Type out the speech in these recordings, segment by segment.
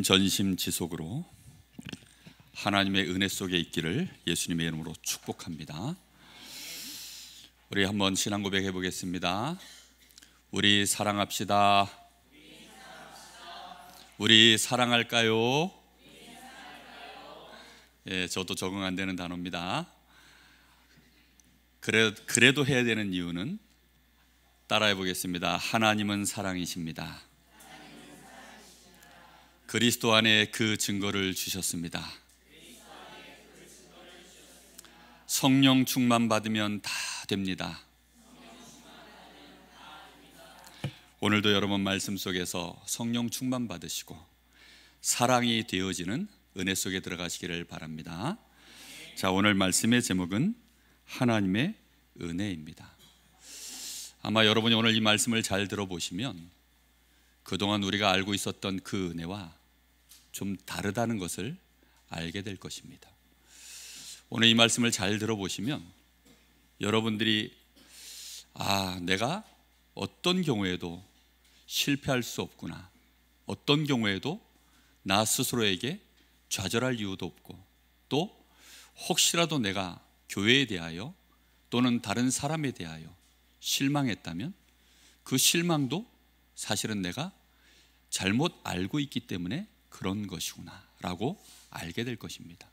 전심지속으로 하나님의 은혜 속에 있기를 예수님의 이름으로 축복합니다. 우리 한번 신앙 고백해 보겠습니다. 우리 사랑합시다. 우리 사랑할까요? 예, 저도 적응 안 되는 단어입니다. 그래도 해야 되는 이유는 따라해 보겠습니다. 하나님은 사랑이십니다. 그리스도 안에 그 증거를 주셨습니다. 성령 충만 받으면 다 됩니다. 오늘도 여러분 말씀 속에서 성령 충만 받으시고 사랑이 되어지는 은혜 속에 들어가시기를 바랍니다. 자, 오늘 말씀의 제목은 하나님의 은혜입니다. 아마 여러분이 오늘 이 말씀을 잘 들어보시면 그동안 우리가 알고 있었던 그 은혜와 좀 다르다는 것을 알게 될 것입니다. 오늘 이 말씀을 잘 들어보시면 여러분들이 내가 어떤 경우에도 실패할 수 없구나, 어떤 경우에도 나 스스로에게 좌절할 이유도 없고, 또 혹시라도 내가 교회에 대하여 또는 다른 사람에 대하여 실망했다면 그 실망도 사실은 내가 잘못 알고 있기 때문에 그런 것이구나 라고 알게 될 것입니다.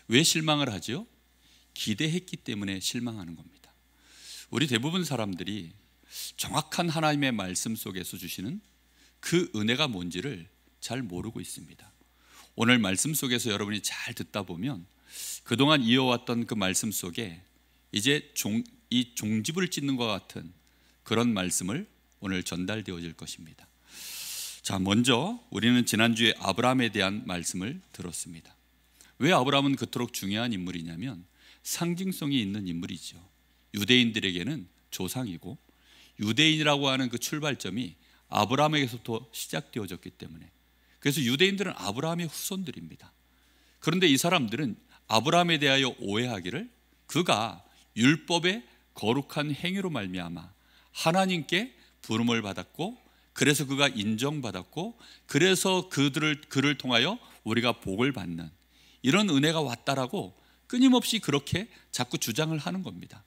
왜 실망을 하죠? 기대했기 때문에 실망하는 겁니다. 우리 대부분 사람들이 정확한 하나님의 말씀 속에서 주시는 그 은혜가 뭔지를 잘 모르고 있습니다. 오늘 말씀 속에서 여러분이 잘 듣다 보면 그동안 이어왔던 그 말씀 속에 이제 이 종집을 찢는 것 같은 그런 말씀을 오늘 전달되어질 것입니다. 자, 먼저 우리는 지난주에 아브라함에 대한 말씀을 들었습니다. 왜 아브라함은 그토록 중요한 인물이냐면 상징성이 있는 인물이죠. 유대인들에게는 조상이고 유대인이라고 하는 그 출발점이 아브라함에게서부터 시작되어졌기 때문에, 그래서 유대인들은 아브라함의 후손들입니다. 그런데 이 사람들은 아브라함에 대하여 오해하기를 그가 율법의 거룩한 행위로 말미암아 하나님께 부름을 받았고, 그래서 그가 인정받았고, 그래서 그를 통하여 우리가 복을 받는 이런 은혜가 왔다라고 끊임없이 그렇게 자꾸 주장을 하는 겁니다.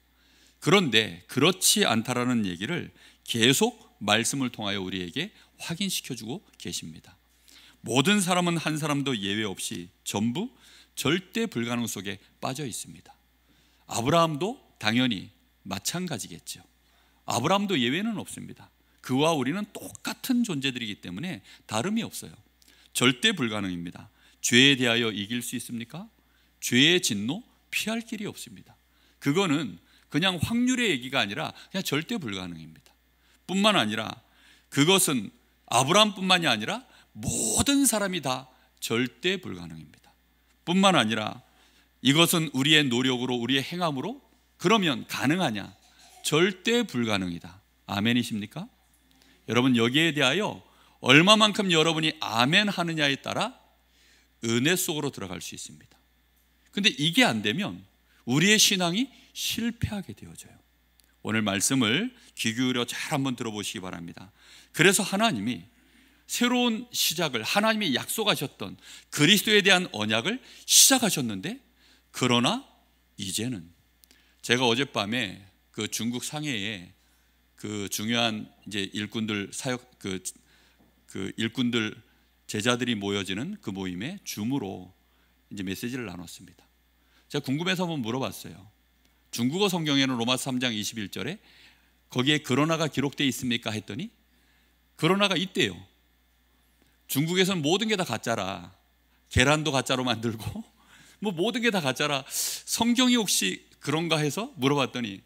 그런데 그렇지 않다라는 얘기를 계속 말씀을 통하여 우리에게 확인시켜주고 계십니다. 모든 사람은 한 사람도 예외 없이 전부 절대 불가능 속에 빠져 있습니다. 아브라함도 당연히 마찬가지겠죠. 아브라함도 예외는 없습니다. 그와 우리는 똑같은 존재들이기 때문에 다름이 없어요. 절대 불가능입니다. 죄에 대하여 이길 수 있습니까? 죄의 진노 피할 길이 없습니다. 그거는 그냥 확률의 얘기가 아니라 그냥 절대 불가능입니다. 뿐만 아니라 그것은 아브라함뿐만이 아니라 모든 사람이 다 절대 불가능입니다. 뿐만 아니라 이것은 우리의 노력으로, 우리의 행함으로 그러면 가능하냐? 절대 불가능이다. 아멘이십니까? 여러분, 여기에 대하여 얼마만큼 여러분이 아멘 하느냐에 따라 은혜 속으로 들어갈 수 있습니다. 근데 이게 안 되면 우리의 신앙이 실패하게 되어져요. 오늘 말씀을 귀 기울여 잘 한번 들어보시기 바랍니다. 그래서 하나님이 새로운 시작을, 하나님이 약속하셨던 그리스도에 대한 언약을 시작하셨는데, 그러나 이제는 제가 어젯밤에 그 중국 상해에 그 중요한 이제 일꾼들 일꾼들 제자들이 모여지는 그 모임에 줌으로 이제 메시지를 나눴습니다. 제가 궁금해서 한번 물어봤어요. 중국어 성경에는 로마서 3장 21절에 거기에 그러나가 기록되어 있습니까? 했더니 그러나가 있대요. 중국에서는 모든 게 다 가짜라. 계란도 가짜로 만들고 뭐 모든 게 다 가짜라. 성경이 혹시 그런가 해서 물어봤더니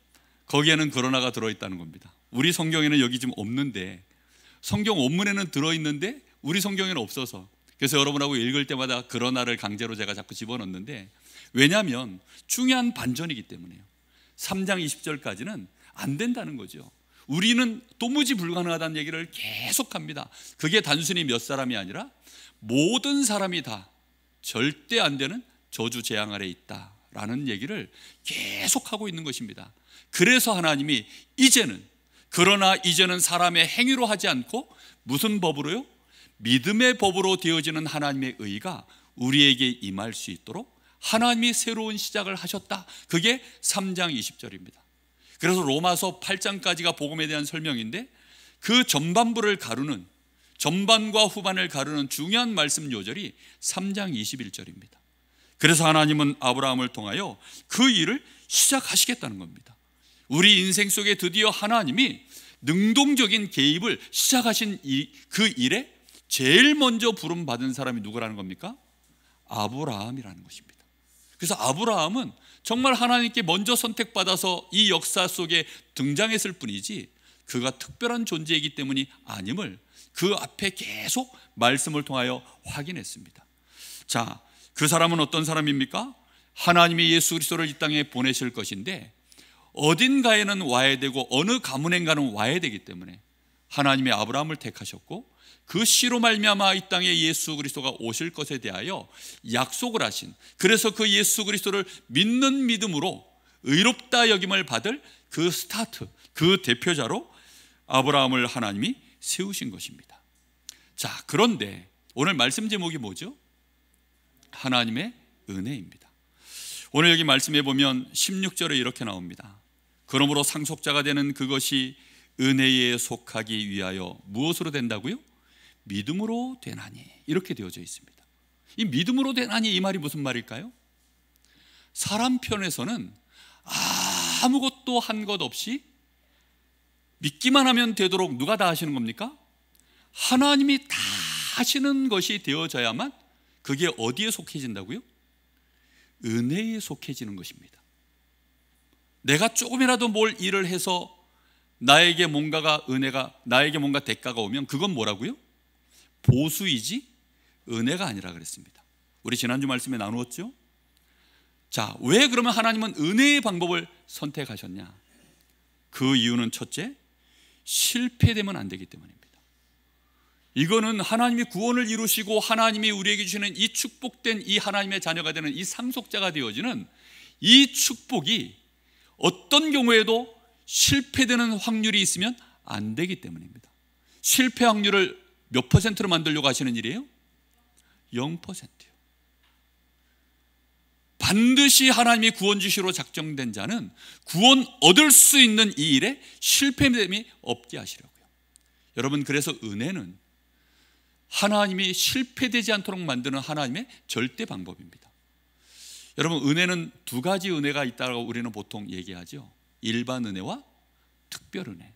거기에는 그러나가 들어있다는 겁니다. 우리 성경에는 여기 지금 없는데, 성경 원문에는 들어있는데 우리 성경에는 없어서, 그래서 여러분하고 읽을 때마다 그러나를 강제로 제가 자꾸 집어넣는데, 왜냐하면 중요한 반전이기 때문에요. 3장 20절까지는 안 된다는 거죠. 우리는 도무지 불가능하다는 얘기를 계속합니다. 그게 단순히 몇 사람이 아니라 모든 사람이 다 절대 안 되는 저주 재앙 아래 있다라는 얘기를 계속하고 있는 것입니다. 그래서 하나님이 그러나 이제는 사람의 행위로 하지 않고 무슨 법으로요? 믿음의 법으로 되어지는 하나님의 의가 우리에게 임할 수 있도록 하나님이 새로운 시작을 하셨다. 그게 3장 20절입니다. 그래서 로마서 8장까지가 복음에 대한 설명인데 그 전반부를 가르는, 전반과 후반을 가르는 중요한 말씀 요절이 3장 21절입니다. 그래서 하나님은 아브라함을 통하여 그 일을 시작하시겠다는 겁니다. 우리 인생 속에 드디어 하나님이 능동적인 개입을 시작하신 그 일에 제일 먼저 부름받은 사람이 누구라는 겁니까? 아브라함이라는 것입니다. 그래서 아브라함은 정말 하나님께 먼저 선택받아서 이 역사 속에 등장했을 뿐이지 그가 특별한 존재이기 때문이 아님을 그 앞에 계속 말씀을 통하여 확인했습니다. 자, 그 사람은 어떤 사람입니까? 하나님이 예수 그리스도를 이 땅에 보내실 것인데 어딘가에는 와야 되고 어느 가문인가는 와야 되기 때문에 하나님이 아브라함을 택하셨고 그 씨로 말미암아 이 땅에 예수 그리스도가 오실 것에 대하여 약속을 하신, 그래서 그 예수 그리스도를 믿는 믿음으로 의롭다 여김을 받을 그 스타트, 그 대표자로 아브라함을 하나님이 세우신 것입니다. 자, 그런데 오늘 말씀 제목이 뭐죠? 하나님의 은혜입니다. 오늘 여기 말씀해 보면 16절에 이렇게 나옵니다. 그러므로 상속자가 되는 그것이 은혜에 속하기 위하여 무엇으로 된다고요? 믿음으로 되나니, 이렇게 되어져 있습니다. 이 믿음으로 되나니 이 말이 무슨 말일까요? 사람 편에서는 아무것도 한 것 없이 믿기만 하면 되도록 누가 다 하시는 겁니까? 하나님이 다 하시는 것이 되어져야만 그게 어디에 속해진다고요? 은혜에 속해지는 것입니다. 내가 조금이라도 뭘 일을 해서 나에게 뭔가가 은혜가, 나에게 뭔가 대가가 오면 그건 뭐라고요? 보수이지 은혜가 아니라 그랬습니다. 우리 지난주 말씀에 나누었죠? 자, 왜 그러면 하나님은 은혜의 방법을 선택하셨냐? 그 이유는 첫째, 실패되면 안 되기 때문입니다. 이거는 하나님이 구원을 이루시고 하나님이 우리에게 주시는 이 축복된 이 하나님의 자녀가 되는 이 상속자가 되어지는 이 축복이 어떤 경우에도 실패되는 확률이 있으면 안 되기 때문입니다. 실패 확률을 몇 퍼센트로 만들려고 하시는 일이에요? 0%요. 반드시 하나님이 구원 주시로 작정된 자는 구원 얻을 수 있는 이 일에 실패됨이 없게 하시려고요. 여러분, 그래서 은혜는 하나님이 실패되지 않도록 만드는 하나님의 절대 방법입니다. 여러분, 은혜는 두 가지 은혜가 있다고 우리는 보통 얘기하죠. 일반 은혜와 특별 은혜.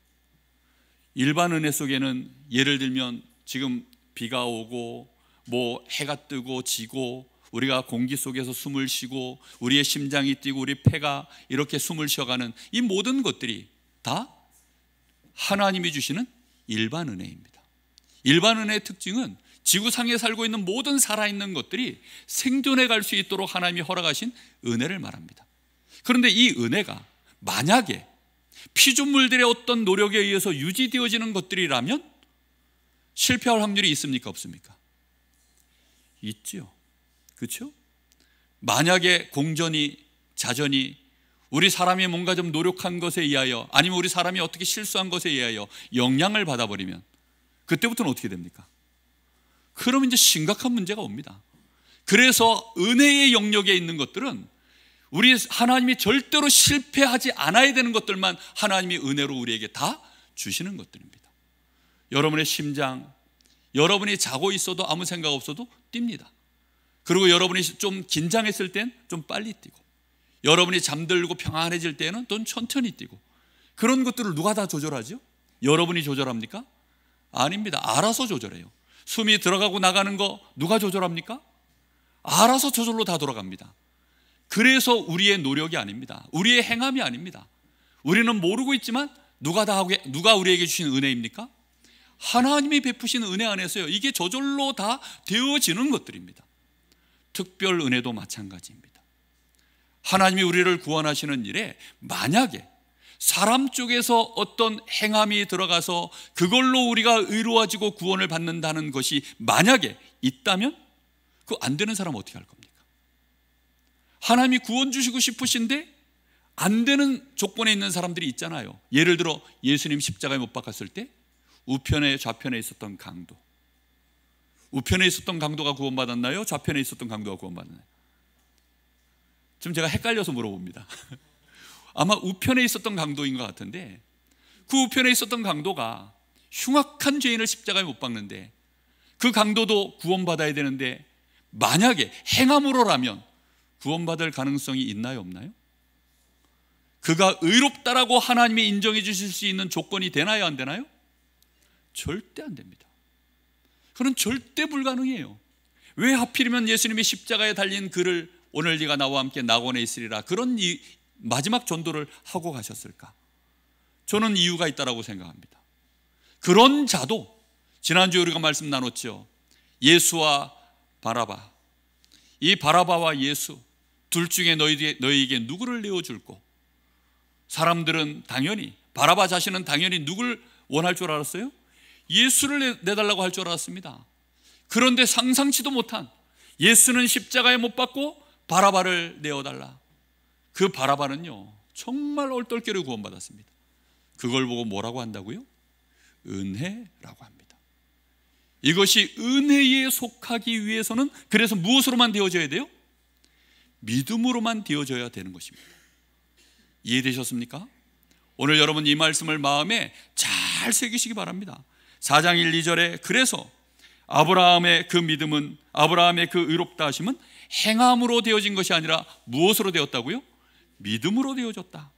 일반 은혜 속에는 예를 들면 지금 비가 오고 뭐 해가 뜨고 지고 우리가 공기 속에서 숨을 쉬고 우리의 심장이 뛰고 우리 폐가 이렇게 숨을 쉬어가는 이 모든 것들이 다 하나님이 주시는 일반 은혜입니다. 일반 은혜의 특징은 지구상에 살고 있는 모든 살아있는 것들이 생존해 갈 수 있도록 하나님이 허락하신 은혜를 말합니다. 그런데 이 은혜가 만약에 피조물들의 어떤 노력에 의해서 유지되어지는 것들이라면 실패할 확률이 있습니까? 없습니까? 있죠. 그렇죠? 만약에 공전이, 자전이 우리 사람이 뭔가 좀 노력한 것에 의하여 아니면 우리 사람이 어떻게 실수한 것에 의하여 영향을 받아버리면 그때부터는 어떻게 됩니까? 그러면 이제 심각한 문제가 옵니다. 그래서 은혜의 영역에 있는 것들은 우리 하나님이 절대로 실패하지 않아야 되는 것들만 하나님이 은혜로 우리에게 다 주시는 것들입니다. 여러분의 심장, 여러분이 자고 있어도 아무 생각 없어도 뜁니다. 그리고 여러분이 좀 긴장했을 땐 좀 빨리 뛰고, 여러분이 잠들고 평안해질 때는 또 천천히 뛰고, 그런 것들을 누가 다 조절하죠? 여러분이 조절합니까? 아닙니다. 알아서 조절해요. 숨이 들어가고 나가는 거 누가 조절합니까? 알아서 저절로 다 돌아갑니다. 그래서 우리의 노력이 아닙니다. 우리의 행함이 아닙니다. 우리는 모르고 있지만 누가 우리에게 주신 은혜입니까? 하나님이 베푸신 은혜 안에서요, 이게 저절로 다 되어지는 것들입니다. 특별 은혜도 마찬가지입니다. 하나님이 우리를 구원하시는 일에 만약에 사람 쪽에서 어떤 행함이 들어가서 그걸로 우리가 의로워지고 구원을 받는다는 것이 만약에 있다면 그거 안 되는 사람은 어떻게 할 겁니까? 하나님이 구원 주시고 싶으신데 안 되는 조건에 있는 사람들이 있잖아요. 예를 들어 예수님 십자가에 못 박았을 때 우편에 좌편에 있었던 강도, 우편에 있었던 강도가 구원받았나요? 좌편에 있었던 강도가 구원받았나요? 지금 제가 헷갈려서 물어봅니다. 아마 우편에 있었던 강도인 것 같은데, 그 우편에 있었던 강도가 흉악한 죄인을 십자가에 못 박는데, 그 강도도 구원받아야 되는데 만약에 행함으로라면 구원받을 가능성이 있나요, 없나요? 그가 의롭다라고 하나님이 인정해 주실 수 있는 조건이 되나요, 안 되나요? 절대 안 됩니다. 그건 절대 불가능해요. 왜 하필이면 예수님이 십자가에 달린 그를 오늘 네가 나와 함께 낙원에 있으리라, 그런 마지막 전도를 하고 가셨을까? 저는 이유가 있다고 생각합니다. 그런 자도 지난주에 우리가 말씀 나눴죠. 예수와 바라바, 이 바라바와 예수 둘 중에 너희에게 누구를 내어줄꼬? 사람들은 당연히, 바라바 자신은 당연히 누굴 원할 줄 알았어요? 예수를 내달라고 할 줄 알았습니다. 그런데 상상치도 못한, 예수는 십자가에 못 박고 바라바를 내어달라. 그 바라바는요 정말 얼떨결에 구원받았습니다. 그걸 보고 뭐라고 한다고요? 은혜라고 합니다. 이것이 은혜에 속하기 위해서는 그래서 무엇으로만 되어져야 돼요? 믿음으로만 되어져야 되는 것입니다. 이해되셨습니까? 오늘 여러분 이 말씀을 마음에 잘 새기시기 바랍니다. 4장 1, 2절에 그래서 아브라함의 그 믿음은, 아브라함의 그 의롭다 하심은 행함으로 되어진 것이 아니라 무엇으로 되었다고요? 믿음으로 되어졌다.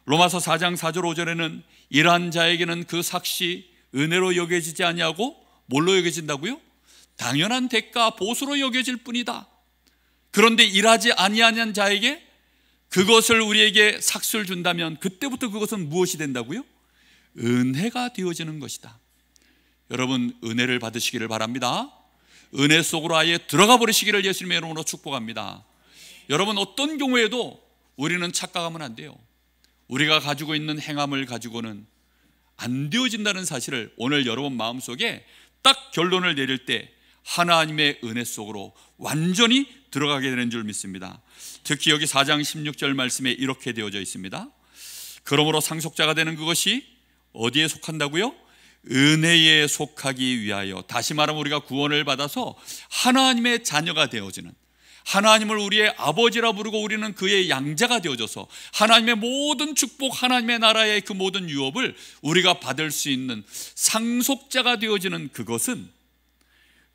로마서 4장 4절 5절에는 일한 자에게는 그 삭시 은혜로 여겨지지 아니하고 뭘로 여겨진다고요? 당연한 대가 보수로 여겨질 뿐이다. 그런데 일하지 아니하는 자에게 그것을 우리에게 삭수를 준다면 그때부터 그것은 무엇이 된다고요? 은혜가 되어지는 것이다. 여러분 은혜를 받으시기를 바랍니다. 은혜 속으로 아예 들어가 버리시기를 예수님의 이름으로 축복합니다. 여러분 어떤 경우에도 우리는 착각하면 안 돼요. 우리가 가지고 있는 행함을 가지고는 안 되어진다는 사실을 오늘 여러분 마음속에 딱 결론을 내릴 때 하나님의 은혜 속으로 완전히 들어가게 되는 줄 믿습니다. 특히 여기 4장 16절 말씀에 이렇게 되어져 있습니다. 그러므로 상속자가 되는 그것이 어디에 속한다고요? 은혜에 속하기 위하여. 다시 말하면 우리가 구원을 받아서 하나님의 자녀가 되어지는, 하나님을 우리의 아버지라 부르고 우리는 그의 양자가 되어져서 하나님의 모든 축복, 하나님의 나라의 그 모든 유업을 우리가 받을 수 있는 상속자가 되어지는 그것은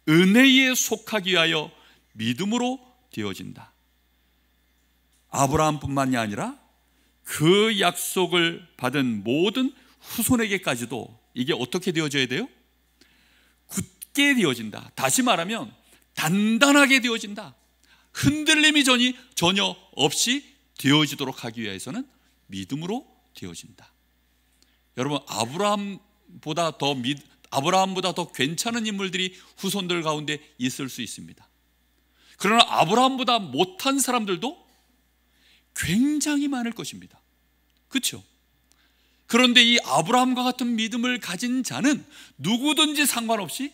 은혜에 속하기 위하여 믿음으로 되어진다. 아브라함뿐만이 아니라 그 약속을 받은 모든 후손에게까지도 이게 어떻게 되어져야 돼요? 굳게 되어진다. 다시 말하면 단단하게 되어진다. 흔들림이 전혀 없이 되어지도록 하기 위해서는 믿음으로 되어진다. 여러분 아브라함보다 더 괜찮은 인물들이 후손들 가운데 있을 수 있습니다. 그러나 아브라함보다 못한 사람들도 굉장히 많을 것입니다. 그렇죠? 그런데 이 아브라함과 같은 믿음을 가진 자는 누구든지 상관없이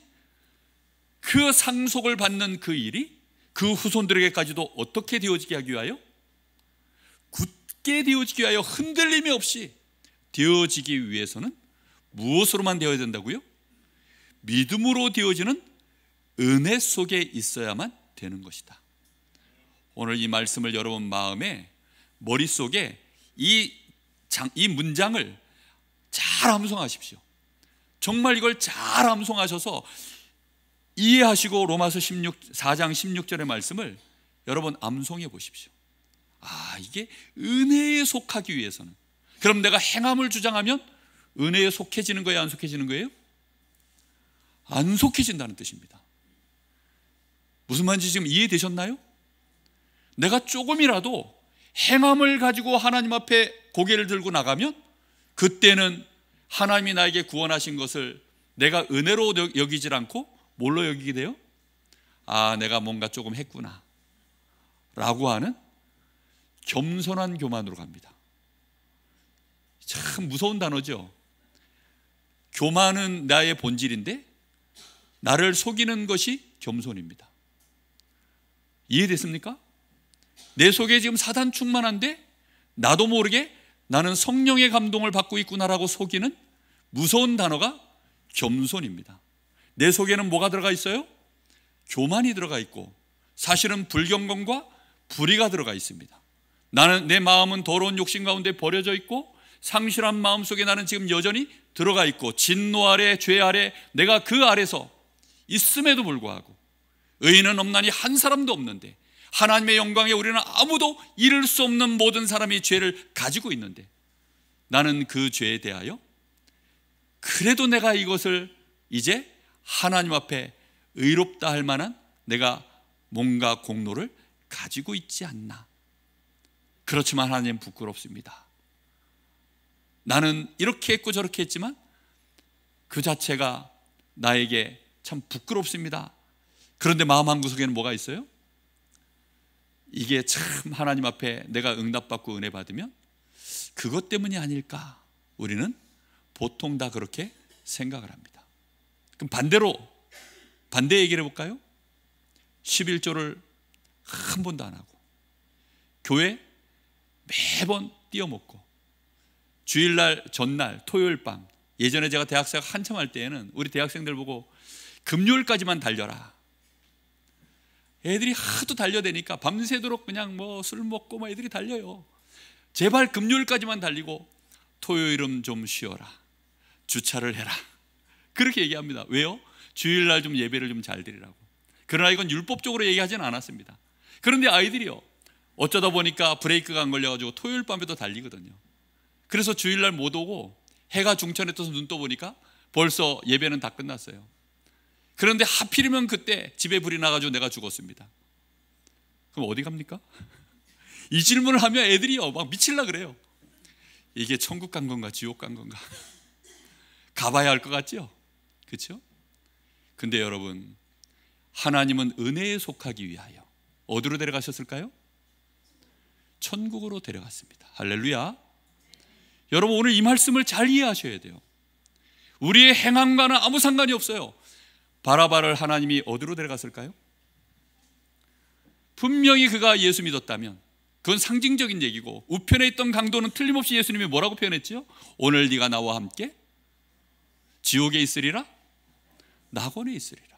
그 상속을 받는 그 일이 그 후손들에게까지도 어떻게 되어지게 하기 위하여? 굳게 되어지기 위하여 흔들림이 없이 되어지기 위해서는 무엇으로만 되어야 된다고요? 믿음으로 되어지는 은혜 속에 있어야만 되는 것이다. 오늘 이 말씀을 여러분 마음에, 머릿속에 이 문장을 잘 암송하십시오. 정말 이걸 잘 암송하셔서 이해하시고 로마서 4장 16절의 말씀을 여러분 암송해 보십시오. 아, 이게 은혜에 속하기 위해서는, 그럼 내가 행함을 주장하면 은혜에 속해지는 거예요, 안 속해지는 거예요? 안 속해진다는 뜻입니다. 무슨 말인지 지금 이해되셨나요? 내가 조금이라도 행함을 가지고 하나님 앞에 고개를 들고 나가면 그때는 하나님이 나에게 구원하신 것을 내가 은혜로 여기질 않고 뭘로 여기게 돼요? 아, 내가 뭔가 조금 했구나 라고 하는 겸손한 교만으로 갑니다. 참 무서운 단어죠. 교만은 나의 본질인데 나를 속이는 것이 겸손입니다. 이해됐습니까? 내 속에 지금 사단 충만한데 나도 모르게 나는 성령의 감동을 받고 있구나라고 속이는 무서운 단어가 겸손입니다. 내 속에는 뭐가 들어가 있어요? 교만이 들어가 있고 사실은 불경건과 불의가 들어가 있습니다. 나는 내 마음은 더러운 욕심 가운데 버려져 있고 상실한 마음 속에 나는 지금 여전히 들어가 있고 진노 아래 죄 아래 내가 그 아래서 있음에도 불구하고 의인은 없나니 한 사람도 없는데 하나님의 영광에 우리는 아무도 이를 수 없는 모든 사람이 죄를 가지고 있는데 나는 그 죄에 대하여 그래도 내가 이것을 이제 하나님 앞에 의롭다 할 만한 내가 뭔가 공로를 가지고 있지 않나. 그렇지만 하나님 부끄럽습니다. 나는 이렇게 했고 저렇게 했지만 그 자체가 나에게 참 부끄럽습니다. 그런데 마음 한구석에는 뭐가 있어요? 이게 참 하나님 앞에 내가 응답받고 은혜 받으면 그것 때문이 아닐까. 우리는 보통 다 그렇게 생각을 합니다. 그럼 반대로 반대 얘기를 해볼까요? 11조를 한 번도 안 하고 교회 매번 띄어먹고 주일날 전날 토요일 밤, 예전에 제가 대학생 한참 할 때에는 우리 대학생들 보고 금요일까지만 달려라. 애들이 하도 달려대니까 밤새도록 그냥 뭐 술 먹고 뭐 애들이 달려요. 제발 금요일까지만 달리고 토요일은 좀 쉬어라, 주차를 해라, 그렇게 얘기합니다. 왜요? 주일날 좀 예배를 좀 잘 드리라고. 그러나 이건 율법적으로 얘기하지는 않았습니다. 그런데 아이들이요, 어쩌다 보니까 브레이크가 안 걸려가지고 토요일 밤에도 달리거든요. 그래서 주일날 못 오고 해가 중천에 떠서 눈 떠보니까 벌써 예배는 다 끝났어요. 그런데 하필이면 그때 집에 불이 나가지고 내가 죽었습니다. 그럼 어디 갑니까? 이 질문을 하면 애들이요 막 미칠라 그래요. 이게 천국 간 건가 지옥 간 건가? 가봐야 할 것 같죠? 그렇죠? 근데 여러분, 하나님은 은혜에 속하기 위하여 어디로 데려가셨을까요? 천국으로 데려갔습니다. 할렐루야. 여러분, 오늘 이 말씀을 잘 이해하셔야 돼요. 우리의 행함과는 아무 상관이 없어요. 바라바를 하나님이 어디로 데려갔을까요? 분명히 그가 예수 믿었다면 그건 상징적인 얘기고, 우편에 있던 강도는 틀림없이 예수님이 뭐라고 표현했죠? 오늘 네가 나와 함께 지옥에 있으리라, 낙원에 있으리라.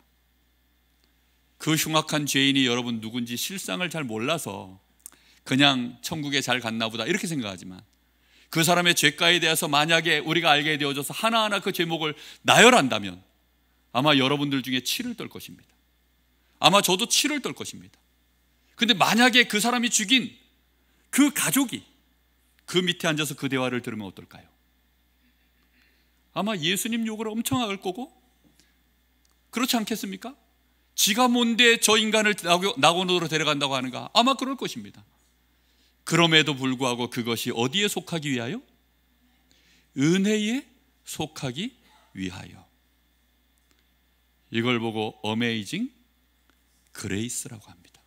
그 흉악한 죄인이 여러분 누군지 실상을 잘 몰라서 그냥 천국에 잘 갔나 보다 이렇게 생각하지만, 그 사람의 죄가에 대해서 만약에 우리가 알게 되어져서 하나하나 그 제목을 나열한다면 아마 여러분들 중에 치를 떨 것입니다. 아마 저도 치를 떨 것입니다. 근데 만약에 그 사람이 죽인 그 가족이 그 밑에 앉아서 그 대화를 들으면 어떨까요? 아마 예수님 욕을 엄청 할 거고, 그렇지 않겠습니까? 지가 뭔데 저 인간을 낙원으로 데려간다고 하는가? 아마 그럴 것입니다. 그럼에도 불구하고 그것이 어디에 속하기 위하여? 은혜에 속하기 위하여. 이걸 보고 어메이징 그레이스라고 합니다.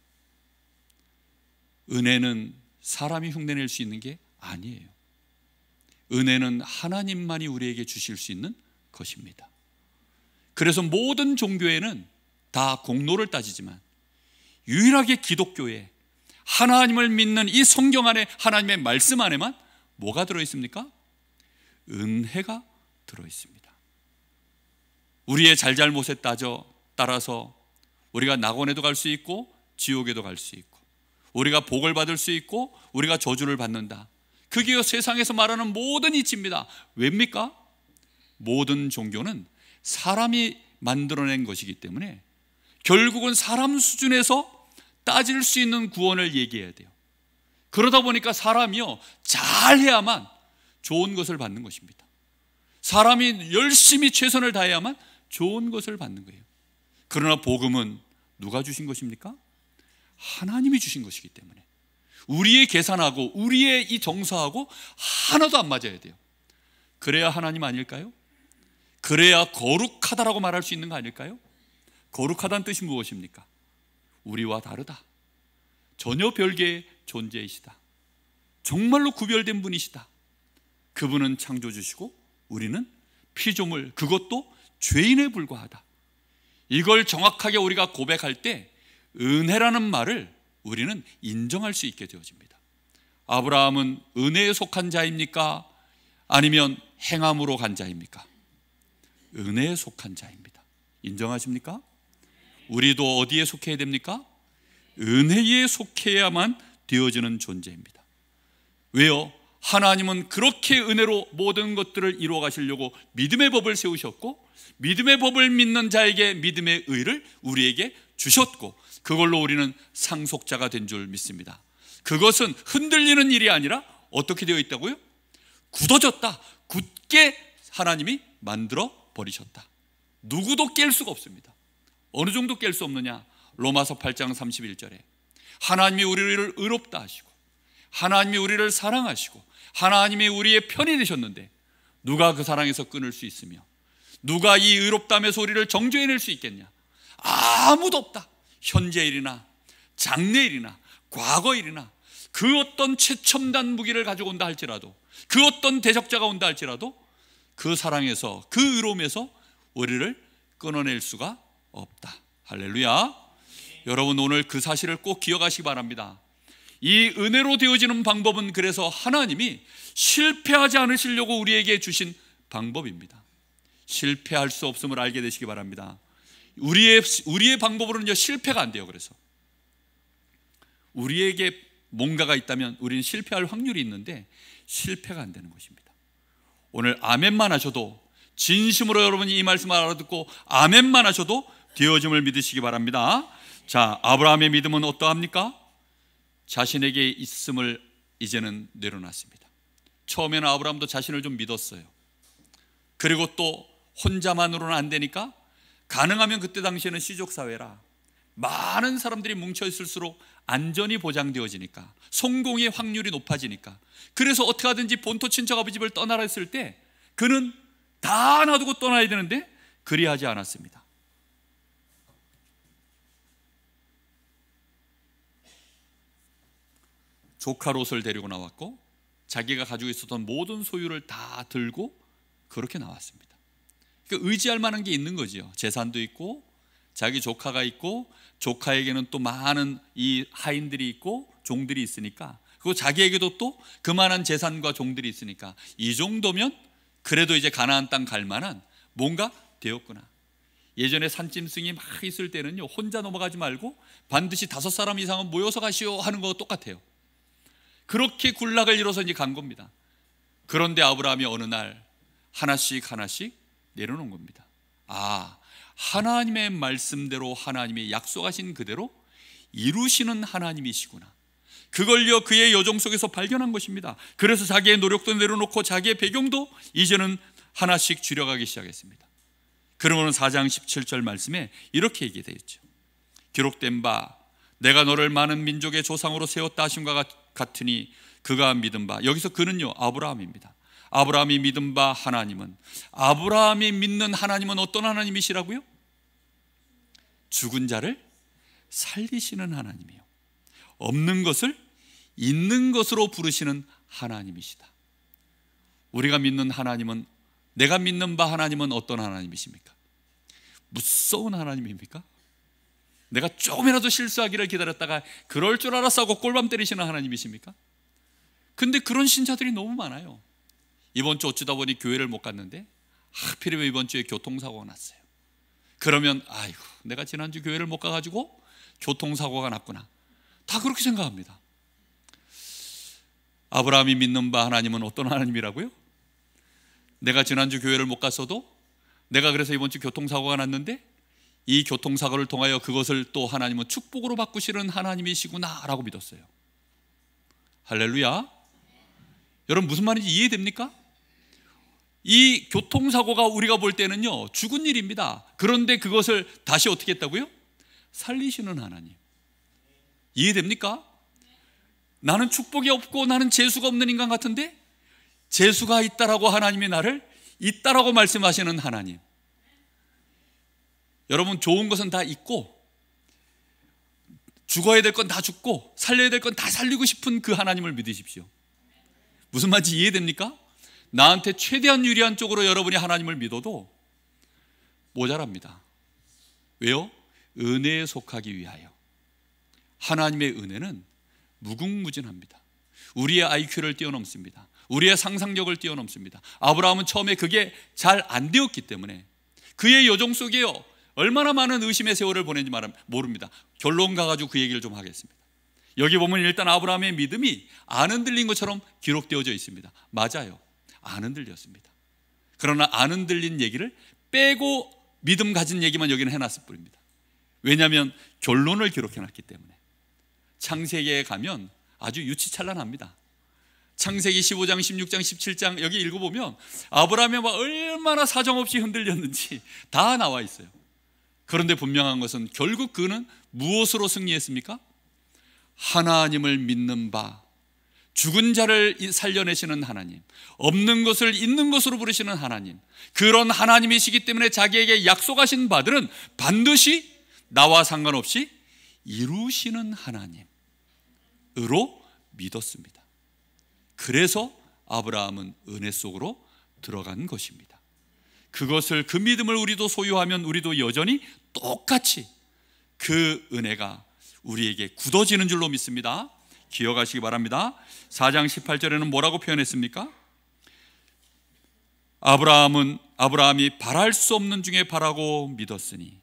은혜는 사람이 흉내낼 수 있는 게 아니에요. 은혜는 하나님만이 우리에게 주실 수 있는 것입니다. 그래서 모든 종교에는 다 공로를 따지지만 유일하게 기독교에 하나님을 믿는 이 성경 안에, 하나님의 말씀 안에만 뭐가 들어있습니까? 은혜가 들어있습니다. 우리의 잘잘못에 따라서 우리가 낙원에도 갈 수 있고 지옥에도 갈 수 있고, 우리가 복을 받을 수 있고 우리가 저주를 받는다. 그게 세상에서 말하는 모든 이치입니다. 왜입니까? 모든 종교는 사람이 만들어낸 것이기 때문에 결국은 사람 수준에서 따질 수 있는 구원을 얘기해야 돼요. 그러다 보니까 사람이요, 잘해야만 좋은 것을 받는 것입니다. 사람이 열심히 최선을 다해야만 좋은 것을 받는 거예요. 그러나 복음은 누가 주신 것입니까? 하나님이 주신 것이기 때문에 우리의 계산하고 우리의 이 정서하고 하나도 안 맞아야 돼요. 그래야 하나님 아닐까요? 그래야 거룩하다라고 말할 수 있는 거 아닐까요? 거룩하다는 뜻이 무엇입니까? 우리와 다르다, 전혀 별개의 존재이시다, 정말로 구별된 분이시다. 그분은 창조주시고 우리는 피조물, 그것도 죄인에 불과하다. 이걸 정확하게 우리가 고백할 때 은혜라는 말을 우리는 인정할 수 있게 되어집니다. 아브라함은 은혜에 속한 자입니까? 아니면 행함으로 간 자입니까? 은혜에 속한 자입니다. 인정하십니까? 우리도 어디에 속해야 됩니까? 은혜에 속해야만 되어지는 존재입니다. 왜요? 하나님은 그렇게 은혜로 모든 것들을 이루어 가시려고 믿음의 법을 세우셨고, 믿음의 법을 믿는 자에게 믿음의 의를 우리에게 주셨고, 그걸로 우리는 상속자가 된 줄 믿습니다. 그것은 흔들리는 일이 아니라 어떻게 되어 있다고요? 굳어졌다. 굳게 하나님이 만들어 버리셨다. 누구도 깰 수가 없습니다. 어느 정도 깰 수 없느냐? 로마서 8장 31절에 하나님이 우리를 의롭다 하시고, 하나님이 우리를 사랑하시고, 하나님이 우리의 편이 되셨는데 누가 그 사랑에서 끊을 수 있으며, 누가 이 의롭다면서 우리를 정죄해낼 수 있겠냐? 아무도 없다. 현재일이나 장래일이나 과거일이나 그 어떤 최첨단 무기를 가지고 온다 할지라도, 그 어떤 대적자가 온다 할지라도 그 사랑에서, 그 의로움에서 우리를 끊어낼 수가 없다. 할렐루야. 여러분, 오늘 그 사실을 꼭 기억하시기 바랍니다. 이 은혜로 되어지는 방법은 그래서 하나님이 실패하지 않으시려고 우리에게 주신 방법입니다. 실패할 수 없음을 알게 되시기 바랍니다. 우리의 방법으로는 실패가 안 돼요. 그래서 우리에게 뭔가가 있다면 우리는 실패할 확률이 있는데 실패가 안 되는 것입니다. 오늘 아멘만 하셔도, 진심으로 여러분이 이 말씀을 알아듣고 아멘만 하셔도 되어짐을 믿으시기 바랍니다. 자, 아브라함의 믿음은 어떠합니까? 자신에게 있음을 이제는 내려놨습니다. 처음에는 아브라함도 자신을 좀 믿었어요. 그리고 또 혼자만으로는 안 되니까 가능하면 그때 당시에는 시족사회라 많은 사람들이 뭉쳐있을수록 안전이 보장되어지니까, 성공의 확률이 높아지니까, 그래서 어떻게 하든지 본토 친척 아버지 집을 떠나라 했을 때 그는 다 놔두고 떠나야 되는데 그리하지 않았습니다. 조카 롯을 데리고 나왔고, 자기가 가지고 있었던 모든 소유를 다 들고 그렇게 나왔습니다. 그러니까 의지할 만한 게 있는 거죠. 재산도 있고, 자기 조카가 있고, 조카에게는 또 많은 이 하인들이 있고 종들이 있으니까, 그리고 자기에게도 또 그만한 재산과 종들이 있으니까 이 정도면 그래도 이제 가나안 땅 갈 만한 뭔가 되었구나. 예전에 산짐승이 막 있을 때는요, 혼자 넘어가지 말고 반드시 5사람 이상은 모여서 가시오 하는 거 똑같아요. 그렇게 군락을 이뤄서 이제 간 겁니다. 그런데 아브라함이 어느 날 하나씩 하나씩 내려놓은 겁니다. 아, 하나님의 말씀대로, 하나님이 약속하신 그대로 이루시는 하나님이시구나. 그걸요 그의 여정 속에서 발견한 것입니다. 그래서 자기의 노력도 내려놓고 자기의 배경도 이제는 하나씩 줄여가기 시작했습니다. 그러면 4장 17절 말씀에 이렇게 얘기되어 있죠. 기록된 바 내가 너를 많은 민족의 조상으로 세웠다 하심과 같으니 그가 믿은 바, 여기서 그는요 아브라함입니다. 아브라함이 믿은 바 하나님은, 아브라함이 믿는 하나님은 어떤 하나님이시라고요? 죽은 자를 살리시는 하나님이요, 없는 것을 있는 것으로 부르시는 하나님이시다. 우리가 믿는 하나님은, 내가 믿는 바 하나님은 어떤 하나님이십니까? 무서운 하나님입니까? 내가 조금이라도 실수하기를 기다렸다가 그럴 줄 알았어 하고 꼴밤 때리시는 하나님이십니까? 근데 그런 신자들이 너무 많아요. 이번 주 어쩌다 보니 교회를 못 갔는데 하필이면 이번 주에 교통사고가 났어요. 그러면 아이고, 내가 지난주 교회를 못 가가지고 교통사고가 났구나. 다 그렇게 생각합니다. 아브라함이 믿는 바 하나님은 어떤 하나님이라고요? 내가 지난주 교회를 못 갔어도, 내가 그래서 이번 주 교통사고가 났는데 이 교통사고를 통하여 그것을 또 하나님은 축복으로 바꾸시는 하나님이시구나 라고 믿었어요. 할렐루야. 여러분, 무슨 말인지 이해됩니까? 이 교통사고가 우리가 볼 때는요 죽은 일입니다. 그런데 그것을 다시 어떻게 했다고요? 살리시는 하나님. 이해됩니까? 나는 축복이 없고 나는 재수가 없는 인간 같은데 재수가 있다라고 하나님이 나를 있다라고 말씀하시는 하나님. 여러분, 좋은 것은 다 있고 죽어야 될 건 다 죽고 살려야 될 건 다 살리고 싶은 그 하나님을 믿으십시오. 무슨 말인지 이해됩니까? 나한테 최대한 유리한 쪽으로 여러분이 하나님을 믿어도 모자랍니다. 왜요? 은혜에 속하기 위하여. 하나님의 은혜는 무궁무진합니다. 우리의 IQ를 뛰어넘습니다. 우리의 상상력을 뛰어넘습니다. 아브라함은 처음에 그게 잘 안 되었기 때문에 그의 여정 속에요 얼마나 많은 의심의 세월을 보낸지 모릅니다. 결론 가가지고 그 얘기를 좀 하겠습니다. 여기 보면 일단 아브라함의 믿음이 안 흔들린 것처럼 기록되어져 있습니다. 맞아요, 안 흔들렸습니다. 그러나 안 흔들린 얘기를 빼고 믿음 가진 얘기만 여기는 해놨을 뿐입니다. 왜냐하면 결론을 기록해놨기 때문에. 창세기에 가면 아주 유치찬란합니다. 창세기 15장, 16장, 17장 여기 읽어보면 아브라함이 얼마나 사정없이 흔들렸는지 다 나와 있어요. 그런데 분명한 것은 결국 그는 무엇으로 승리했습니까? 하나님을 믿는 바, 죽은 자를 살려내시는 하나님, 없는 것을 있는 것으로 부르시는 하나님, 그런 하나님이시기 때문에 자기에게 약속하신 바들은 반드시 나와 상관없이 이루시는 하나님으로 믿었습니다. 그래서 아브라함은 은혜 속으로 들어간 것입니다. 그것을, 그 믿음을 우리도 소유하면 우리도 여전히 똑같이 그 은혜가 우리에게 굳어지는 줄로 믿습니다. 기억하시기 바랍니다. 4장 18절에는 뭐라고 표현했습니까? 아브라함이 바랄 수 없는 중에 바라고 믿었으니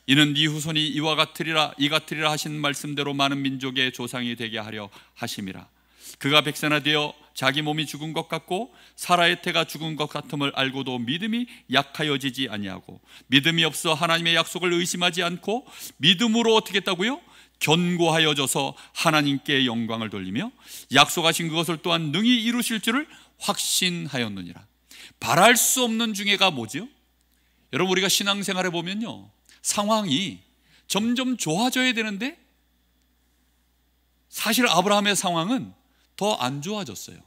이는 네 후손이 이와 같으리라 하신 말씀대로 많은 민족의 조상이 되게 하려 하심이라. 그가 백세나되어 자기 몸이 죽은 것 같고 사라의 태가 죽은 것 같음을 알고도 믿음이 약하여지지 아니하고 믿음이 없어 하나님의 약속을 의심하지 않고 믿음으로 어떻게 했다고요? 견고하여져서 하나님께 영광을 돌리며 약속하신 그것을 또한 능히 이루실 줄을 확신하였느니라. 바랄 수 없는 중에가 뭐죠? 여러분, 우리가 신앙생활에 보면요, 상황이 점점 좋아져야 되는데 사실 아브라함의 상황은 더 안 좋아졌어요.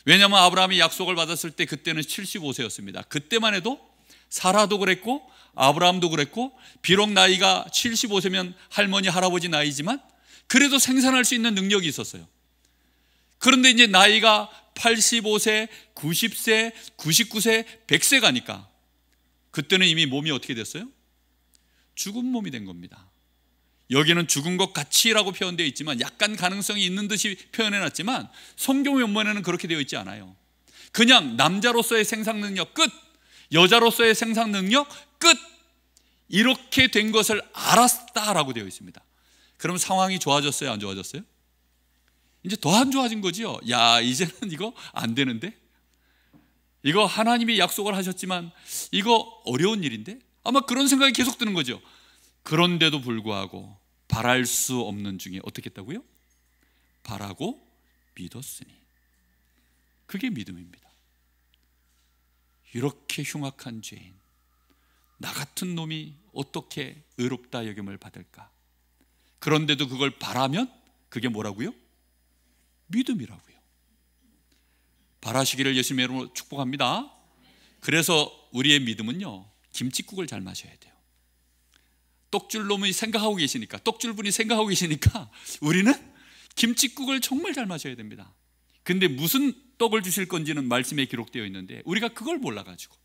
왜냐하면 아브라함이 약속을 받았을 때 그때는 75세였습니다. 그때만 해도 사라도 그랬고 아브라함도 그랬고, 비록 나이가 75세면 할머니 할아버지 나이지만 그래도 생산할 수 있는 능력이 있었어요. 그런데 이제 나이가 85세, 90세, 99세, 100세 가니까 그때는 이미 몸이 어떻게 됐어요? 죽은 몸이 된 겁니다. 여기는 죽은 것 같이라고 표현되어 있지만 약간 가능성이 있는 듯이 표현해놨지만 성경 원문에는 그렇게 되어 있지 않아요. 그냥 남자로서의 생산 능력 끝, 여자로서의 생산 능력 끝, 이렇게 된 것을 알았다라고 되어 있습니다. 그럼 상황이 좋아졌어요, 안 좋아졌어요? 이제 더 안 좋아진 거죠. 야, 이제는 이거 안 되는데, 이거 하나님이 약속을 하셨지만 이거 어려운 일인데, 아마 그런 생각이 계속 드는 거죠. 그런데도 불구하고 바랄 수 없는 중에 어떻게 했다고요? 바라고 믿었으니. 그게 믿음입니다. 이렇게 흉악한 죄인 나 같은 놈이 어떻게 의롭다 여김을 받을까? 그런데도 그걸 바라면 그게 뭐라고요? 믿음이라고요. 바라시기를 예수님의 이름으로 축복합니다. 그래서 우리의 믿음은요, 김칫국을 잘 마셔야 돼요. 떡줄 놈이 생각하고 계시니까, 떡줄 분이 생각하고 계시니까 우리는 김칫국을 정말 잘 마셔야 됩니다. 근데 무슨 떡을 주실 건지는 말씀에 기록되어 있는데 우리가 그걸 몰라가지고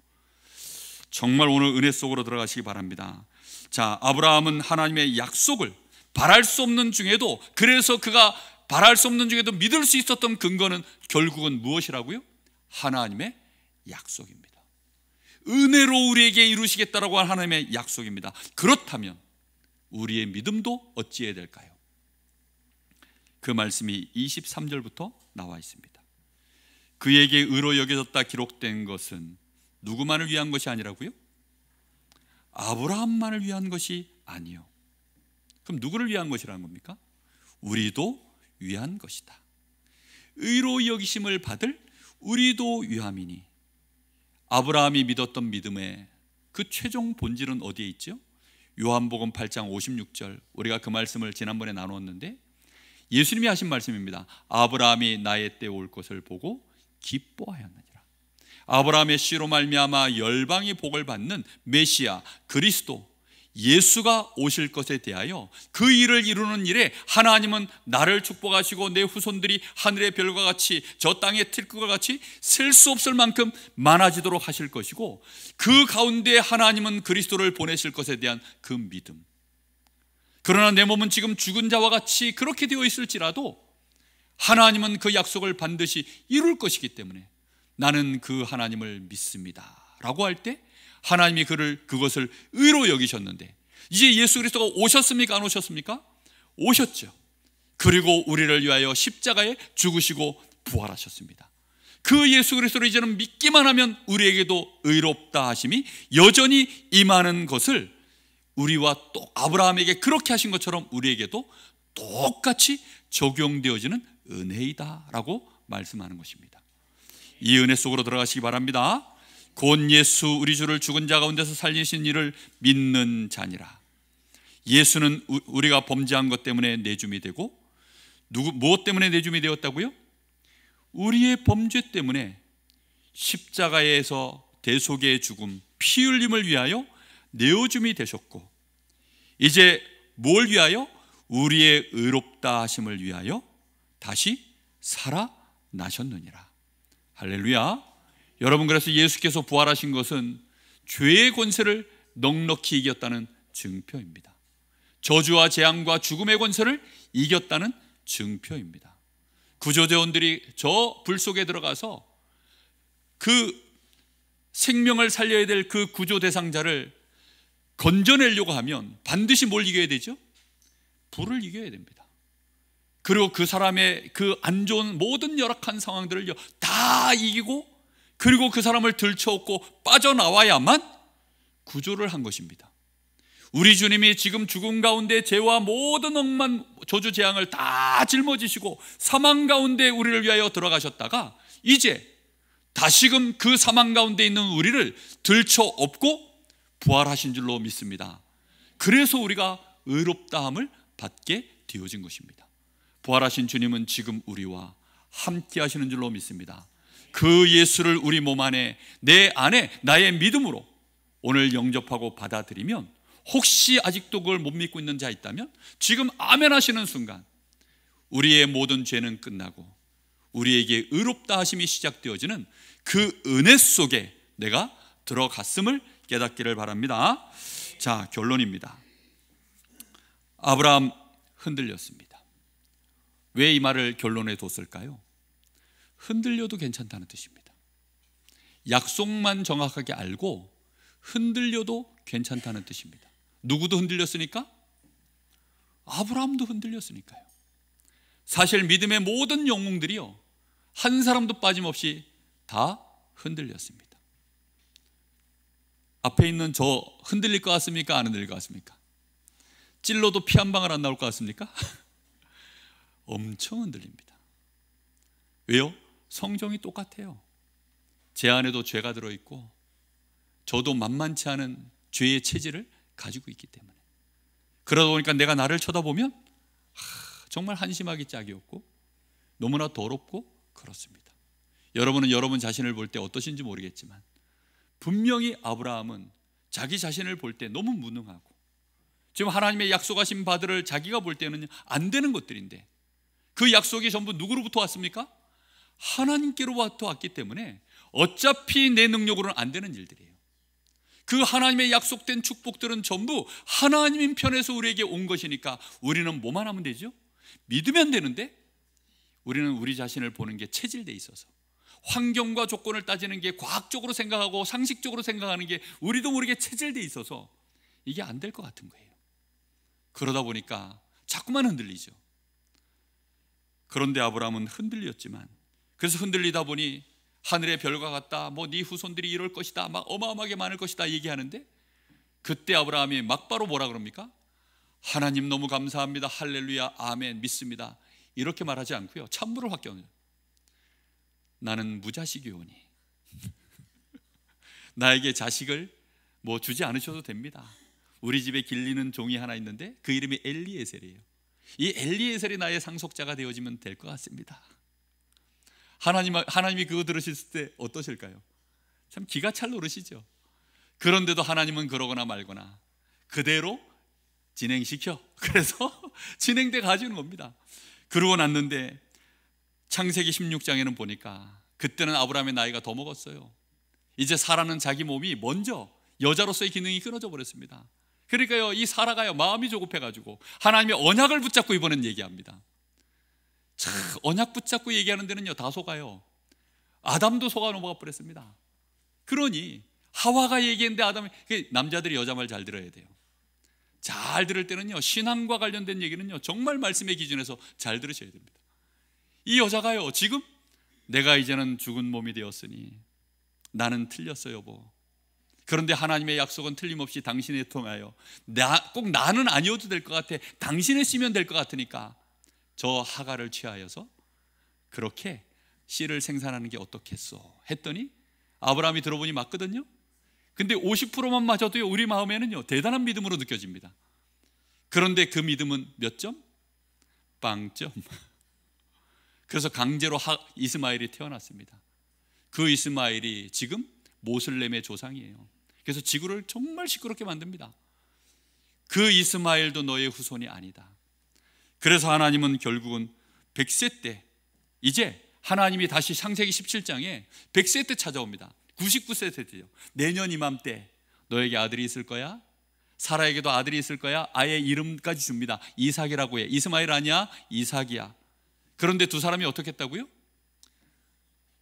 정말 오늘 은혜 속으로 들어가시기 바랍니다. 자, 아브라함은 하나님의 약속을 바랄 수 없는 중에도, 그래서 그가 바랄 수 없는 중에도 믿을 수 있었던 근거는 결국은 무엇이라고요? 하나님의 약속입니다. 은혜로 우리에게 이루시겠다라고 한 하나님의 약속입니다. 그렇다면 우리의 믿음도 어찌해야 될까요? 그 말씀이 23절부터 나와 있습니다. 그에게 의로 여겨졌다 기록된 것은 누구만을 위한 것이 아니라고요? 아브라함만을 위한 것이 아니요. 그럼 누구를 위한 것이라는 겁니까? 우리도 위한 것이다. 의로 여기심을 받을 우리도 위함이니. 아브라함이 믿었던 믿음의 그 최종 본질은 어디에 있죠? 요한복음 8장 56절, 우리가 그 말씀을 지난번에 나누었는데 예수님이 하신 말씀입니다. 아브라함이 나의 때 올 것을 보고 기뻐하였느니라. 아브라함의 씨로 말미암아 열방이 복을 받는 메시아 그리스도 예수가 오실 것에 대하여 그 일을 이루는 일에 하나님은 나를 축복하시고 내 후손들이 하늘의 별과 같이 저 땅의 틀과 같이 셀 수 없을 만큼 많아지도록 하실 것이고, 그 가운데 하나님은 그리스도를 보내실 것에 대한 그 믿음. 그러나 내 몸은 지금 죽은 자와 같이 그렇게 되어 있을지라도 하나님은 그 약속을 반드시 이룰 것이기 때문에 나는 그 하나님을 믿습니다 라고 할 때 하나님이 그것을 의로 여기셨는데, 이제 예수 그리스도가 오셨습니까? 안 오셨습니까? 오셨죠. 그리고 우리를 위하여 십자가에 죽으시고 부활하셨습니다. 그 예수 그리스도를 이제는 믿기만 하면 우리에게도 의롭다 하심이 여전히 임하는 것을, 우리와 또 아브라함에게 그렇게 하신 것처럼 우리에게도 똑같이 적용되어지는 은혜이다 라고 말씀하는 것입니다. 이 은혜 속으로 들어가시기 바랍니다. 곧 예수 우리 주를 죽은 자 가운데서 살리신 이를 믿는 자니라. 예수는 우리가 범죄한 것 때문에 내줌이 되고, 무엇 때문에 내줌이 되었다고요? 우리의 범죄 때문에 십자가에서 대속의 죽음, 피 흘림을 위하여 내어줌이 되셨고, 이제 뭘 위하여? 우리의 의롭다 하심을 위하여 다시 살아나셨느니라. 할렐루야. 여러분, 그래서 예수께서 부활하신 것은 죄의 권세를 넉넉히 이겼다는 증표입니다. 저주와 재앙과 죽음의 권세를 이겼다는 증표입니다. 구조대원들이 저 불 속에 들어가서 그 생명을 살려야 될 그 구조 대상자를 건져내려고 하면 반드시 뭘 이겨야 되죠? 불을 이겨야 됩니다. 그리고 그 사람의 그 안 좋은 모든 열악한 상황들을 다 이기고, 그리고 그 사람을 들쳐업고 빠져나와야만 구조를 한 것입니다. 우리 주님이 지금 죽음 가운데 죄와 모든 억만 저주 재앙을 다 짊어지시고 사망 가운데 우리를 위하여 들어가셨다가, 이제 다시금 그 사망 가운데 있는 우리를 들쳐업고 부활하신 줄로 믿습니다. 그래서 우리가 의롭다함을 받게 되어진 것입니다. 부활하신 주님은 지금 우리와 함께 하시는 줄로 믿습니다. 그 예수를 우리 몸 안에, 내 안에 나의 믿음으로 오늘 영접하고 받아들이면, 혹시 아직도 그걸 못 믿고 있는 자 있다면 지금 아멘 하시는 순간 우리의 모든 죄는 끝나고 우리에게 의롭다 하심이 시작되어지는 그 은혜 속에 내가 들어갔음을 깨닫기를 바랍니다. 자, 결론입니다. 아브라함 흔들렸습니다. 왜 이 말을 결론에 뒀을까요? 흔들려도 괜찮다는 뜻입니다. 약속만 정확하게 알고 흔들려도 괜찮다는 뜻입니다. 누구도 흔들렸으니까? 아브라함도 흔들렸으니까요. 사실 믿음의 모든 영웅들이요, 한 사람도 빠짐없이 다 흔들렸습니다. 앞에 있는 저 흔들릴 것 같습니까? 안 흔들릴 것 같습니까? 찔러도 피 한 방울 안 나올 것 같습니까? 엄청 흔들립니다. 왜요? 성정이 똑같아요. 제 안에도 죄가 들어있고 저도 만만치 않은 죄의 체질을 가지고 있기 때문에, 그러다 보니까 내가 나를 쳐다보면 정말 한심하기 짝이 없고 너무나 더럽고 그렇습니다. 여러분은 여러분 자신을 볼 때 어떠신지 모르겠지만 분명히 아브라함은 자기 자신을 볼 때 너무 무능하고, 지금 하나님의 약속하신 바들을 자기가 볼 때는 안 되는 것들인데, 그 약속이 전부 누구로부터 왔습니까? 하나님께로부터 왔기 때문에 어차피 내 능력으로는 안 되는 일들이에요. 그 하나님의 약속된 축복들은 전부 하나님 편에서 우리에게 온 것이니까 우리는 뭐만 하면 되죠? 믿으면 되는데, 우리는 우리 자신을 보는 게 체질돼 있어서, 환경과 조건을 따지는 게 과학적으로 생각하고 상식적으로 생각하는 게 우리도 모르게 체질돼 있어서 이게 안 될 것 같은 거예요. 그러다 보니까 자꾸만 흔들리죠. 그런데 아브라함은 흔들렸지만, 그래서 흔들리다 보니 하늘의 별과 같다, 네 후손들이 이럴 것이다, 막 어마어마하게 많을 것이다 얘기하는데, 그때 아브라함이 막바로 뭐라 그럽니까? 하나님 너무 감사합니다, 할렐루야, 아멘, 믿습니다, 이렇게 말하지 않고요, 찬물을 확 겨누요. 나는 무자식이오니 나에게 자식을 주지 않으셔도 됩니다. 우리 집에 길리는 종이 하나 있는데 그 이름이 엘리에셀이에요. 이 엘리에셀이 나의 상속자가 되어지면 될 것 같습니다. 하나님이 그거 들으셨을 때 어떠실까요? 참 기가 찰 노릇이죠. 그런데도 하나님은 그러거나 말거나 그대로 진행시켜. 그래서 진행돼 가지는 겁니다. 그러고 났는데 창세기 16장에는 보니까 그때는 아브라함의 나이가 더 먹었어요. 이제 사라는 자기 몸이 먼저 여자로서의 기능이 끊어져 버렸습니다. 그러니까요, 이 사라가요, 마음이 조급해가지고 하나님의 언약을 붙잡고 이번엔 얘기합니다. 참, 언약 붙잡고 얘기하는 데는요 다 속아요. 아담도 속아 넘어가 버렸습니다. 그러니 하와가 얘기했는데 아담이, 남자들이 여자 말 잘 들어야 돼요. 잘 들을 때는요, 신앙과 관련된 얘기는요 정말 말씀의 기준에서 잘 들으셔야 됩니다. 이 여자가요, 지금 내가 이제는 죽은 몸이 되었으니 나는 틀렸어 여보. 그런데 하나님의 약속은 틀림없이 당신에 통하여 꼭 나는 아니어도 될 것 같아, 당신에 쓰면 될 것 같으니까 저 하가를 취하여서 그렇게 씨를 생산하는 게 어떻겠소 했더니 아브라함이 들어보니 맞거든요. 근데 50%만 맞아도요 우리 마음에는요 대단한 믿음으로 느껴집니다. 그런데 그 믿음은 몇 점? 빵점. 그래서 강제로 이스마엘이 태어났습니다. 그 이스마엘이 지금 모슬렘의 조상이에요. 그래서 지구를 정말 시끄럽게 만듭니다. 그 이스마엘도 너의 후손이 아니다. 그래서 하나님은 결국은 100세 때, 이제 하나님이 다시 창세기 17장에 100세 때 찾아옵니다. 99세 때요. 내년 이맘때 너에게 아들이 있을 거야. 사라에게도 아들이 있을 거야. 아예 이름까지 줍니다. 이삭이라고 해. 이스마엘 아니야, 이삭이야. 그런데 두 사람이 어떻게 했다고요?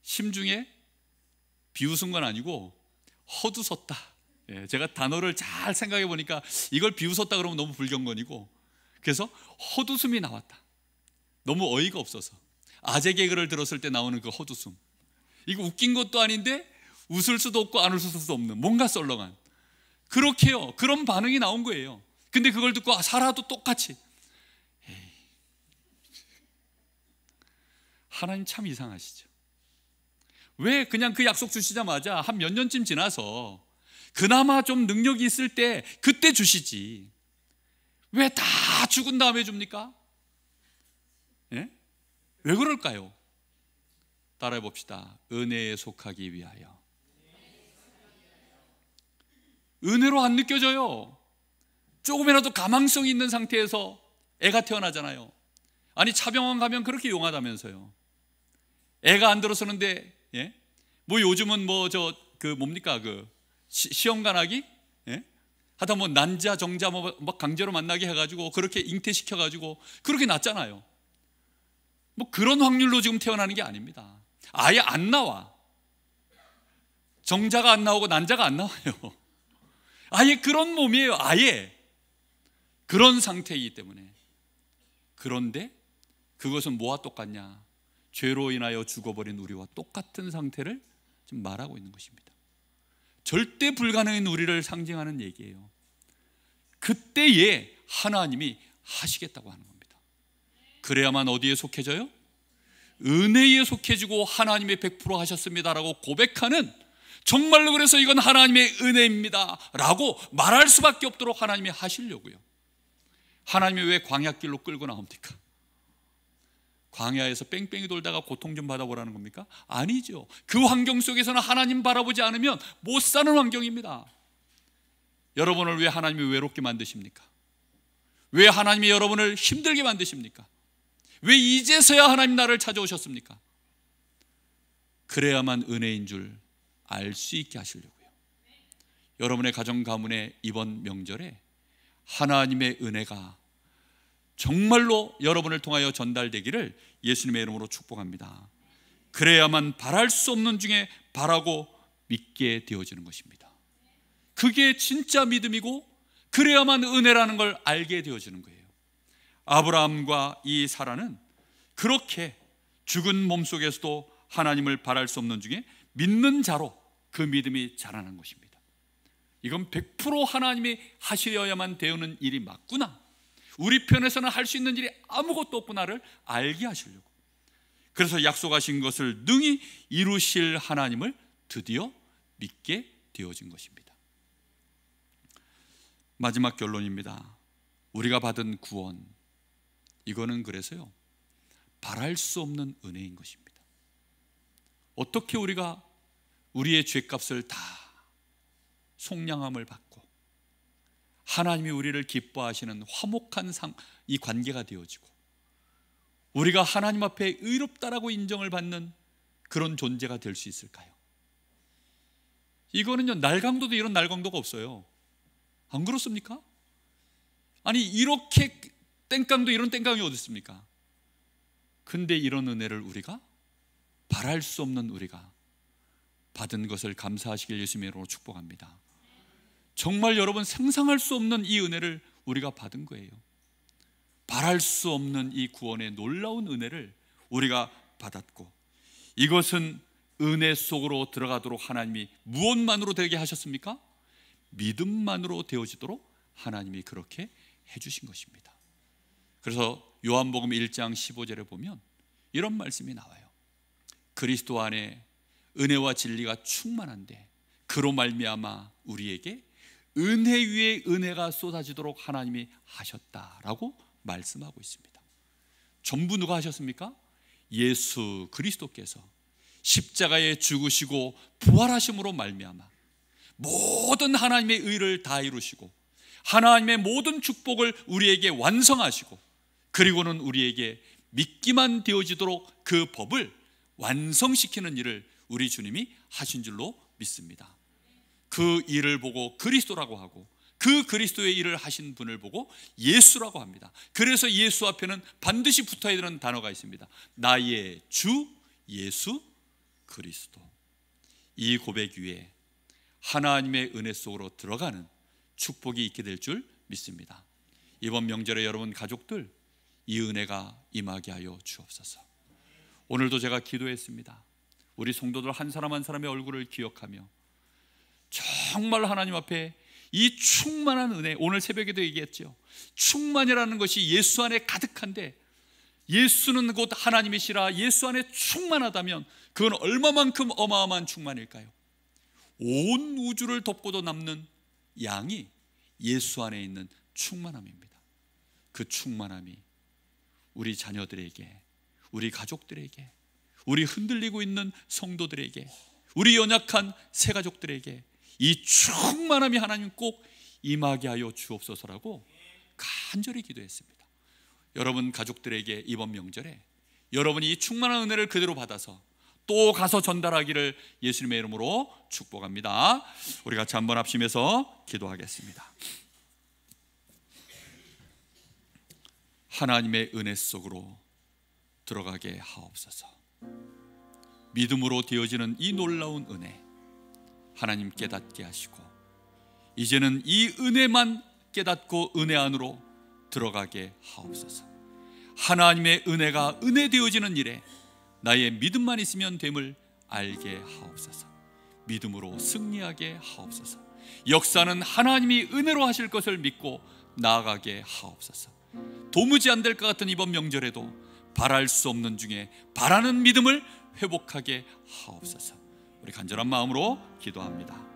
심중에 비웃은 건 아니고 헛웃었다. 제가 단어를 잘 생각해 보니까 이걸 비웃었다 그러면 너무 불경건이고, 그래서 헛웃음이 나왔다. 너무 어이가 없어서. 아재 개그를 들었을 때 나오는 그 헛웃음, 이거 웃긴 것도 아닌데 웃을 수도 없고 안 웃을 수도 없는 뭔가 썰렁한, 그렇게요, 그런 반응이 나온 거예요. 근데 그걸 듣고 사라도 똑같이. 하나님 참 이상하시죠. 왜 그냥 그 약속 주시자마자 한 몇 년쯤 지나서 그나마 좀 능력이 있을 때 그때 주시지, 왜 다 죽은 다음에 줍니까? 예? 왜 그럴까요? 따라해 봅시다. 은혜에 속하기 위하여. 은혜로 안 느껴져요. 조금이라도 가망성이 있는 상태에서 애가 태어나잖아요. 아니 차병원 가면 그렇게 용하다면서요. 애가 안 들어서는데, 예? 뭐 요즘은 뭐 뭡니까 시험 간하기? 예? 하다 뭐 난자 정자 뭐 강제로 만나게 해가지고 그렇게 잉태시켜가지고 그렇게 낳잖아요. 뭐 그런 확률로 지금 태어나는 게 아닙니다. 아예 안 나와. 정자가 안 나오고 난자가 안 나와요. 아예 그런 몸이에요. 아예 그런 상태이기 때문에. 그런데 그것은 뭐와 똑같냐? 죄로 인하여 죽어버린 우리와 똑같은 상태를 지금 말하고 있는 것입니다. 절대 불가능한 우리를 상징하는 얘기예요. 그때에 하나님이 하시겠다고 하는 겁니다. 그래야만 어디에 속해져요? 은혜에 속해지고 하나님의 100% 하셨습니다라고 고백하는, 정말로 그래서 이건 하나님의 은혜입니다 라고 말할 수밖에 없도록 하나님이 하시려고요. 하나님이 왜 광야길로 끌고 나옵니까? 광야에서 뺑뺑이 돌다가 고통 좀 받아보라는 겁니까? 아니죠. 그 환경 속에서는 하나님 바라보지 않으면 못 사는 환경입니다. 여러분을 왜 하나님이 외롭게 만드십니까? 왜 하나님이 여러분을 힘들게 만드십니까? 왜 이제서야 하나님 나를 찾아오셨습니까? 그래야만 은혜인 줄 알 수 있게 하시려고요. 여러분의 가정 가문의 이번 명절에 하나님의 은혜가 정말로 여러분을 통하여 전달되기를 예수님의 이름으로 축복합니다. 그래야만 바랄 수 없는 중에 바라고 믿게 되어지는 것입니다. 그게 진짜 믿음이고, 그래야만 은혜라는 걸 알게 되어지는 거예요. 아브라함과 이 사라는 그렇게 죽은 몸속에서도 하나님을 바랄 수 없는 중에 믿는 자로 그 믿음이 자라난 것입니다. 이건 100% 하나님이 하시려야만 되는 일이 맞구나, 우리 편에서는 할 수 있는 일이 아무것도 없구나를 알게 하시려고, 그래서 약속하신 것을 능히 이루실 하나님을 드디어 믿게 되어진 것입니다. 마지막 결론입니다. 우리가 받은 구원, 이거는 그래서요 바랄 수 없는 은혜인 것입니다. 어떻게 우리가 우리의 죄값을 다 속량함을 받고 하나님이 우리를 기뻐하시는 화목한 이 관계가 되어지고 우리가 하나님 앞에 의롭다라고 인정을 받는 그런 존재가 될 수 있을까요? 이거는요 날강도도 이런 날강도가 없어요. 안 그렇습니까? 아니 이렇게 땡깡도 이런 땡깡이 어디 있습니까? 근데 이런 은혜를 우리가 바랄 수 없는 우리가 받은 것을 감사하시길 예수님의 이름으로 축복합니다. 정말 여러분, 상상할 수 없는 이 은혜를 우리가 받은 거예요. 바랄 수 없는 이 구원의 놀라운 은혜를 우리가 받았고, 이것은 은혜 속으로 들어가도록 하나님이 무엇만으로 되게 하셨습니까? 믿음만으로 되어지도록 하나님이 그렇게 해주신 것입니다. 그래서 요한복음 1장 15절에 보면 이런 말씀이 나와요. 그리스도 안에 은혜와 진리가 충만한데 그로 말미암아 우리에게 은혜 위에 은혜가 쏟아지도록 하나님이 하셨다라고 말씀하고 있습니다. 전부 누가 하셨습니까? 예수 그리스도께서 십자가에 죽으시고 부활하심으로 말미암아 모든 하나님의 의를 다 이루시고 하나님의 모든 축복을 우리에게 완성하시고, 그리고는 우리에게 믿기만 되어지도록 그 법을 완성시키는 일을 우리 주님이 하신 줄로 믿습니다. 그 일을 보고 그리스도라고 하고, 그 그리스도의 일을 하신 분을 보고 예수라고 합니다. 그래서 예수 앞에는 반드시 붙어야 되는 단어가 있습니다. 나의 주 예수 그리스도. 이 고백 위에 하나님의 은혜 속으로 들어가는 축복이 있게 될 줄 믿습니다. 이번 명절에 여러분 가족들, 이 은혜가 임하게 하여 주옵소서. 오늘도 제가 기도했습니다. 우리 성도들 한 사람 한 사람의 얼굴을 기억하며 정말 하나님 앞에 이 충만한 은혜, 오늘 새벽에도 얘기했죠. 충만이라는 것이 예수 안에 가득한데, 예수는 곧 하나님이시라 예수 안에 충만하다면 그건 얼마만큼 어마어마한 충만일까요? 온 우주를 덮고도 남는 양이 예수 안에 있는 충만함입니다. 그 충만함이 우리 자녀들에게, 우리 가족들에게, 우리 흔들리고 있는 성도들에게, 우리 연약한 새가족들에게 이 충만함이 하나님 꼭 임하게 하여 주옵소서라고 간절히 기도했습니다. 여러분 가족들에게 이번 명절에 여러분이 이 충만한 은혜를 그대로 받아서 또 가서 전달하기를 예수님의 이름으로 축복합니다. 우리 같이 한번 합심해서 기도하겠습니다. 하나님의 은혜 속으로 들어가게 하옵소서. 믿음으로 되어지는 이 놀라운 은혜 하나님 깨닫게 하시고, 이제는 이 은혜만 깨닫고 은혜 안으로 들어가게 하옵소서. 하나님의 은혜가 은혜 되어지는 일에 나의 믿음만 있으면 됨을 알게 하옵소서. 믿음으로 승리하게 하옵소서. 역사는 하나님이 은혜로 하실 것을 믿고 나아가게 하옵소서. 도무지 안 될 것 같은 이번 명절에도 바랄 수 없는 중에 바라는 믿음을 회복하게 하옵소서. 우리 간절한 마음으로 기도합니다.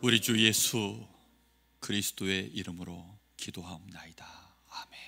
우리 주 예수 그리스도의 이름으로 기도하옵나이다. 아멘.